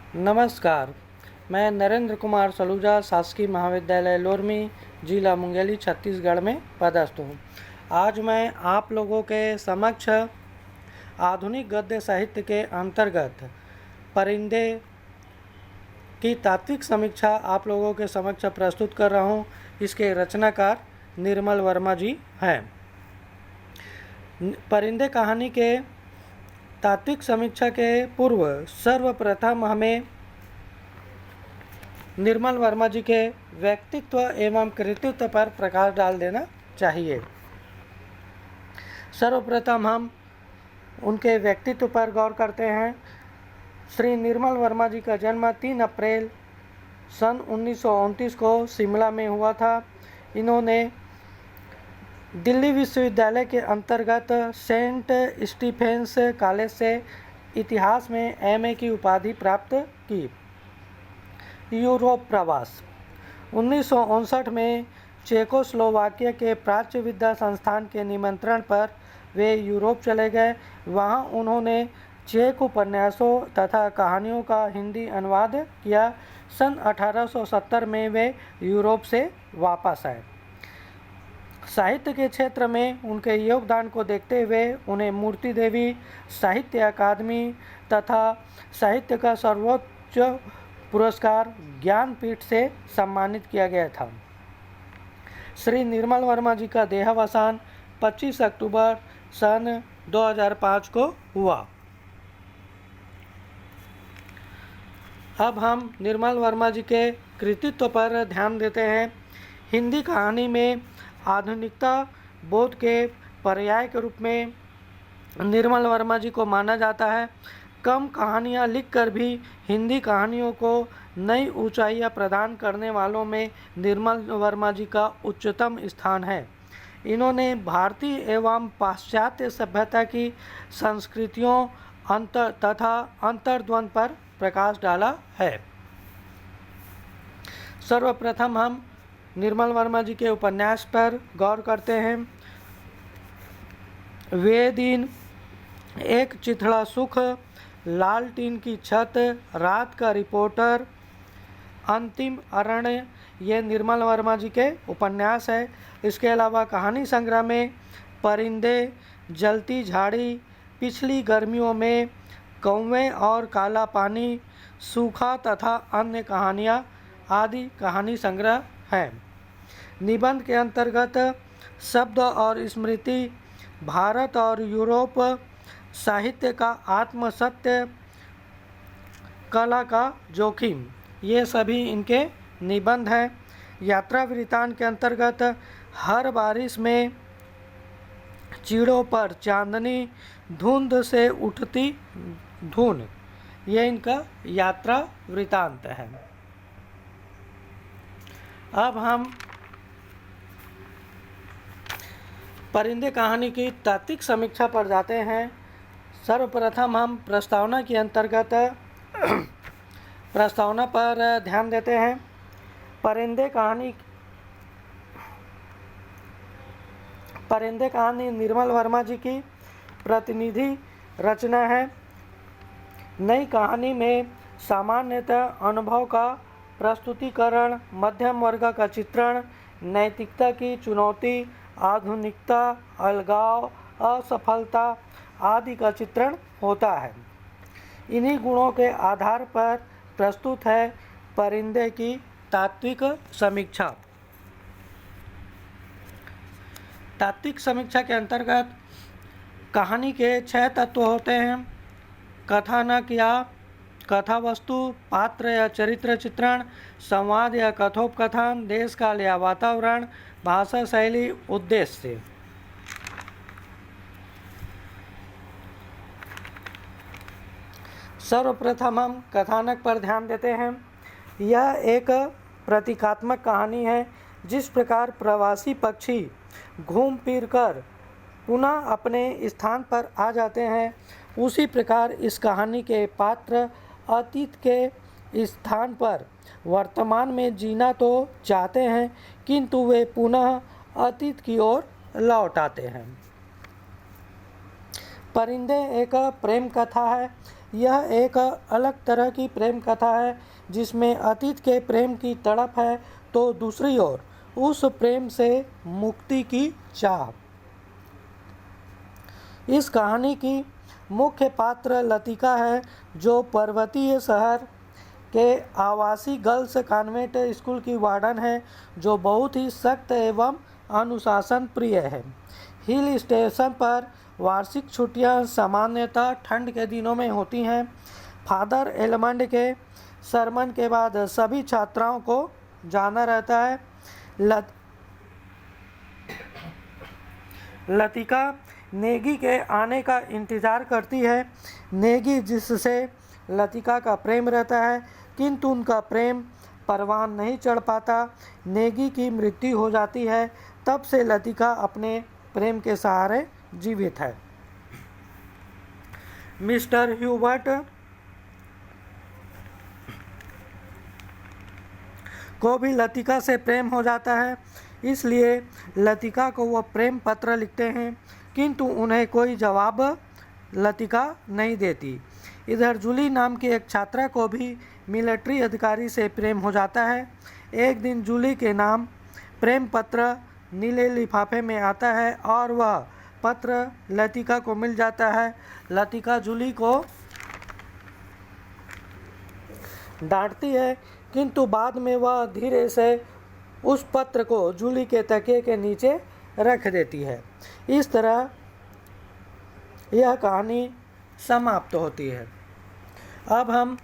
नमस्कार, मैं नरेंद्र कुमार सलूजा शासकीय महाविद्यालय लोरमी, जिला मुंगेली, छत्तीसगढ़ में पदस्थ हूँ। आज मैं आप लोगों के समक्ष आधुनिक गद्य साहित्य के अंतर्गत परिंदे की तात्विक समीक्षा आप लोगों के समक्ष प्रस्तुत कर रहा हूँ। इसके रचनाकार निर्मल वर्मा जी हैं। परिंदे कहानी के तात्विक समीक्षा के पूर्व सर्वप्रथम हमें निर्मल वर्मा जी के व्यक्तित्व एवं कृतित्व पर प्रकाश डाल देना चाहिए। सर्वप्रथम हम उनके व्यक्तित्व पर गौर करते हैं। श्री निर्मल वर्मा जी का जन्म 3 अप्रैल सन 1929 को शिमला में हुआ था। इन्होंने दिल्ली विश्वविद्यालय के अंतर्गत सेंट स्टीफेंस कॉलेज से इतिहास में एमए की उपाधि प्राप्त की। यूरोप प्रवास 1959 में चेकोस्लोवाकिया के प्राच्य विद्या संस्थान के निमंत्रण पर वे यूरोप चले गए। वहां उन्होंने चेक उपन्यासों तथा कहानियों का हिंदी अनुवाद किया। सन 1870 में वे यूरोप से वापस आए। साहित्य के क्षेत्र में उनके योगदान को देखते हुए उन्हें मूर्ति देवी साहित्य अकादमी तथा साहित्य का सर्वोच्च पुरस्कार ज्ञानपीठ से सम्मानित किया गया था। श्री निर्मल वर्मा जी का देहावसान 25 अक्टूबर सन 2005 को हुआ। अब हम निर्मल वर्मा जी के कृतित्व पर ध्यान देते हैं। हिंदी कहानी में आधुनिकता बोध के पर्याय के रूप में निर्मल वर्मा जी को माना जाता है। कम कहानियाँ लिखकर भी हिंदी कहानियों को नई ऊंचाइयाँ प्रदान करने वालों में निर्मल वर्मा जी का उच्चतम स्थान है। इन्होंने भारतीय एवं पाश्चात्य सभ्यता की संस्कृतियों तथा अंतर्द्वंद पर प्रकाश डाला है। सर्वप्रथम हम निर्मल वर्मा जी के उपन्यास पर गौर करते हैं। वे दिन, एक चिथड़ा सुख, लालटीन की छत, रात का रिपोर्टर, अंतिम अरण्य, ये निर्मल वर्मा जी के उपन्यास है। इसके अलावा कहानी संग्रह में परिंदे, जलती झाड़ी, पिछली गर्मियों में, कौवे और काला पानी, सूखा तथा अन्य कहानियाँ आदि कहानी संग्रह हैं। निबंध के अंतर्गत शब्द और स्मृति, भारत और यूरोप, साहित्य का आत्मसत्य, कला का जोखिम, ये सभी इनके निबंध हैं। यात्रा वृत्तांत के अंतर्गत हर बारिश में चीड़ों पर चांदनी, धुंध से उठती धुन, ये इनका यात्रा वृत्तांत है। अब हम परिंदे कहानी की तात्विक समीक्षा पर जाते हैं। सर्वप्रथम हम प्रस्तावना के अंतर्गत प्रस्तावना पर ध्यान देते हैं। परिंदे कहानी निर्मल वर्मा जी की प्रतिनिधि रचना है। नई कहानी में सामान्यतः अनुभव का प्रस्तुतिकरण, मध्यम वर्ग का चित्रण, नैतिकता की चुनौती, आधुनिकता, अलगाव, असफलता आदि का चित्रण होता है। इन्हीं गुणों के आधार पर प्रस्तुत है परिंदे की तात्विक समीक्षा। तात्विक समीक्षा के अंतर्गत कहानी के 6 तत्व होते हैं: कथानक या कथा वस्तु, पात्र या चरित्र चित्रण, संवाद या कथोपकथन, देश काल या वातावरण, भाषा शैली, उद्देश्य। सर्वप्रथम हम कथानक पर ध्यान देते हैं। यह एक प्रतीकात्मक कहानी है। जिस प्रकार प्रवासी पक्षी घूम फिर कर पुनः अपने स्थान पर आ जाते हैं, उसी प्रकार इस कहानी के पात्र अतीत के स्थान पर वर्तमान में जीना तो चाहते हैं, किंतु वे पुनः अतीत की ओर लौट आते हैं। परिंदे एक प्रेम कथा है। यह एक अलग तरह की प्रेम कथा है जिसमें अतीत के प्रेम की तड़प है तो दूसरी ओर उस प्रेम से मुक्ति की चाह। इस कहानी की मुख्य पात्र लतिका है, जो पर्वतीय शहर के आवासीय गर्ल्स कॉन्वेंट स्कूल की वार्डन है, जो बहुत ही सख्त एवं अनुशासन प्रिय है। हिल स्टेशन पर वार्षिक छुट्टियां सामान्यतः ठंड के दिनों में होती हैं। फादर एलमंड के सरमन के बाद सभी छात्राओं को जाना रहता है। लतिका नेगी के आने का इंतज़ार करती है। नेगी, जिससे लतिका का प्रेम रहता है, किंतु उनका प्रेम परवान नहीं चढ़ पाता। नेगी की मृत्यु हो जाती है। तब से लतिका अपने प्रेम के सहारे जीवित है। मिस्टर ह्यूबर्ट को भी लतिका से प्रेम हो जाता है, इसलिए लतिका को वह प्रेम पत्र लिखते हैं, किंतु उन्हें कोई जवाब लतिका नहीं देती। इधर जूली नाम की एक छात्रा को भी मिलिट्री अधिकारी से प्रेम हो जाता है। एक दिन जूली के नाम प्रेम पत्र नीले लिफाफे में आता है और वह पत्र लतिका को मिल जाता है। लतिका जूली को डांटती है, किंतु बाद में वह धीरे से उस पत्र को जूली के तकिए के नीचे रख देती है। इस तरह यह कहानी समाप्त होती है। अब हम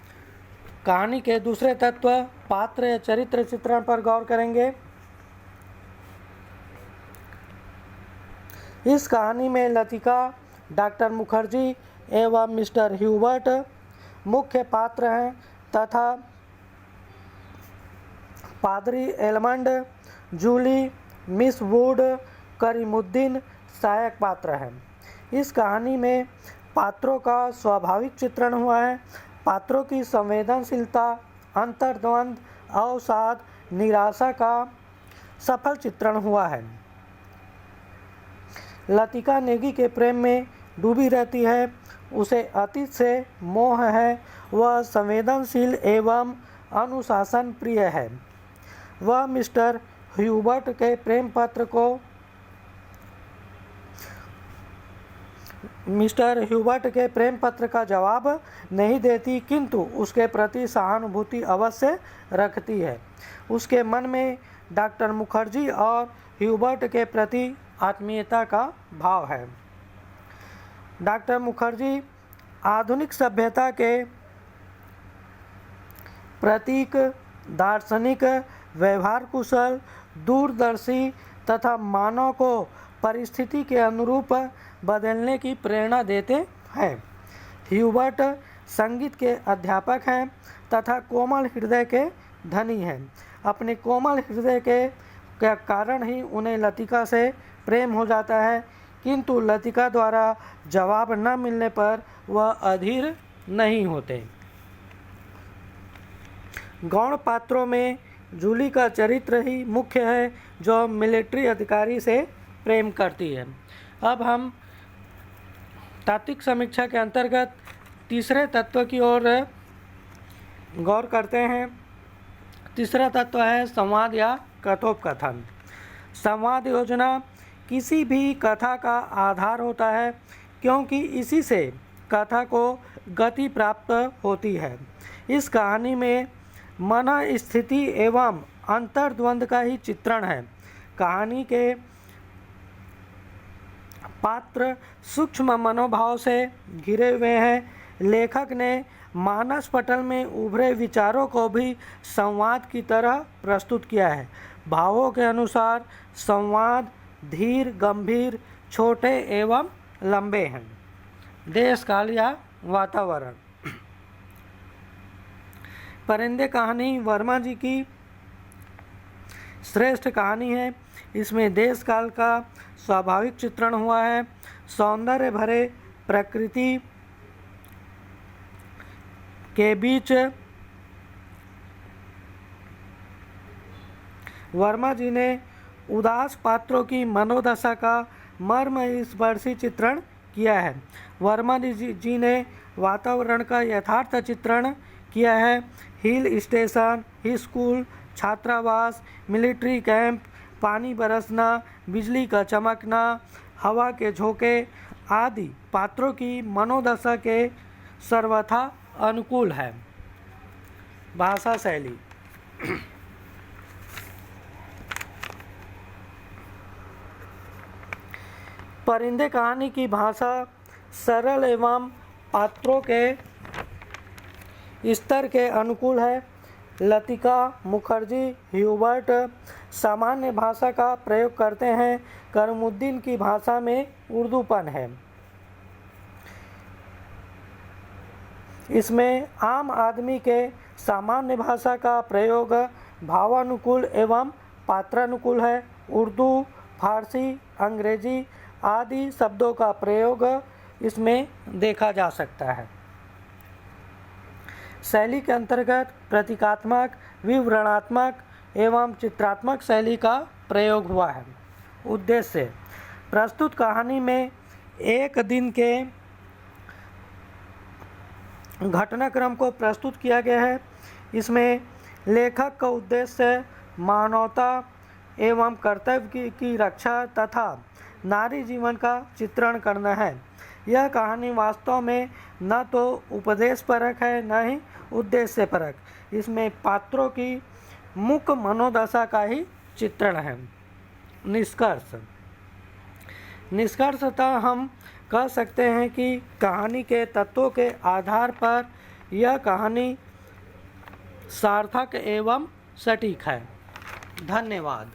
कहानी के दूसरे तत्व, पात्र या चरित्र चित्रण पर गौर करेंगे। इस कहानी में लतिका, डॉक्टर मुखर्जी एवं मिस्टर ह्यूबर्ट मुख्य पात्र हैं तथा पादरी Elmond, Julie, Miss Wood, Karimuddin सहायक पात्र हैं। इस कहानी में पात्रों का स्वाभाविक चित्रण हुआ है। पात्रों की संवेदनशीलता, अंतर्द्वंद, अवसाद, निराशा का सफल चित्रण हुआ है। लतिका नेगी के प्रेम में डूबी रहती है। उसे अतीत से मोह है। वह संवेदनशील एवं अनुशासन प्रिय है। वह मिस्टर ह्यूबर्ट के प्रेम पत्र को मिस्टर ह्यूबर्ट के प्रेम पत्र का जवाब नहीं देती, किंतु उसके प्रति सहानुभूति अवश्य रखती है। उसके मन में डॉक्टर मुखर्जी और ह्यूबर्ट के प्रति आत्मीयता का भाव है। डॉक्टर मुखर्जी आधुनिक सभ्यता के प्रतीक, दार्शनिक, व्यवहार कुशल, दूरदर्शी तथा मानव को परिस्थिति के अनुरूप बदलने की प्रेरणा देते हैं। ह्यूबर्ट संगीत के अध्यापक हैं तथा कोमल हृदय के धनी हैं। अपने कोमल हृदय के कारण ही उन्हें लतिका से प्रेम हो जाता है, किंतु लतिका द्वारा जवाब न मिलने पर वह अधीर नहीं होते। गौण पात्रों में जूली का चरित्र ही मुख्य है, जो मिलिट्री अधिकारी से प्रेम करती है। अब हम तात्विक समीक्षा के अंतर्गत तीसरे तत्व की ओर गौर करते हैं। तीसरा तत्व है संवाद या कथोपकथन। संवाद योजना किसी भी कथा का आधार होता है, क्योंकि इसी से कथा को गति प्राप्त होती है। इस कहानी में मन स्थिति एवं अंतर्द्वंद का ही चित्रण है। कहानी के पात्र सूक्ष्म मनोभाव से घिरे हुए हैं। लेखक ने मानस पटल में उभरे विचारों को भी संवाद की तरह प्रस्तुत किया है। भावों के अनुसार संवाद धीर, गंभीर, छोटे एवं लंबे हैं। देश काल या वातावरण। परिंदे कहानी वर्मा जी की श्रेष्ठ कहानी है। इसमें देश काल का स्वाभाविक चित्रण हुआ है। सौंदर्य भरे प्रकृति के बीच वर्मा जी ने उदास पात्रों की मनोदशा का मर्म स्पर्शी चित्रण किया है। वर्मा जी ने वातावरण का यथार्थ चित्रण किया है। हिल स्टेशन, स्कूल, छात्रावास, मिलिट्री कैंप, पानी बरसना, बिजली का चमकना, हवा के झोंके आदि पात्रों की मनोदशा के सर्वथा अनुकूल है। भाषा शैली। परिंदे कहानी की भाषा सरल एवं पात्रों के स्तर के अनुकूल है। लतिका मुखर्जी ह्यूबर्ट सामान्य भाषा का प्रयोग करते हैं। करमुद्दीन की भाषा में उर्दूपन है। इसमें आम आदमी के सामान्य भाषा का प्रयोग भावानुकूल एवं पात्रानुकूल है। उर्दू, फारसी, अंग्रेजी आदि शब्दों का प्रयोग इसमें देखा जा सकता है। शैली के अंतर्गत प्रतीकात्मक, विवरणात्मक एवं चित्रात्मक शैली का प्रयोग हुआ है। उद्देश्य: प्रस्तुत कहानी में एक दिन के घटनाक्रम को प्रस्तुत किया गया है। इसमें लेखक का उद्देश्य मानवता एवं कर्तव्य की रक्षा तथा नारी जीवन का चित्रण करना है। यह कहानी वास्तव में न तो उपदेशपरक है न ही उद्देश्यपरक। इसमें पात्रों की मुख्य मनोदशा का ही चित्रण है। निष्कर्षतः हम कह सकते हैं कि कहानी के तत्वों के आधार पर यह कहानी सार्थक एवं सटीक है। धन्यवाद।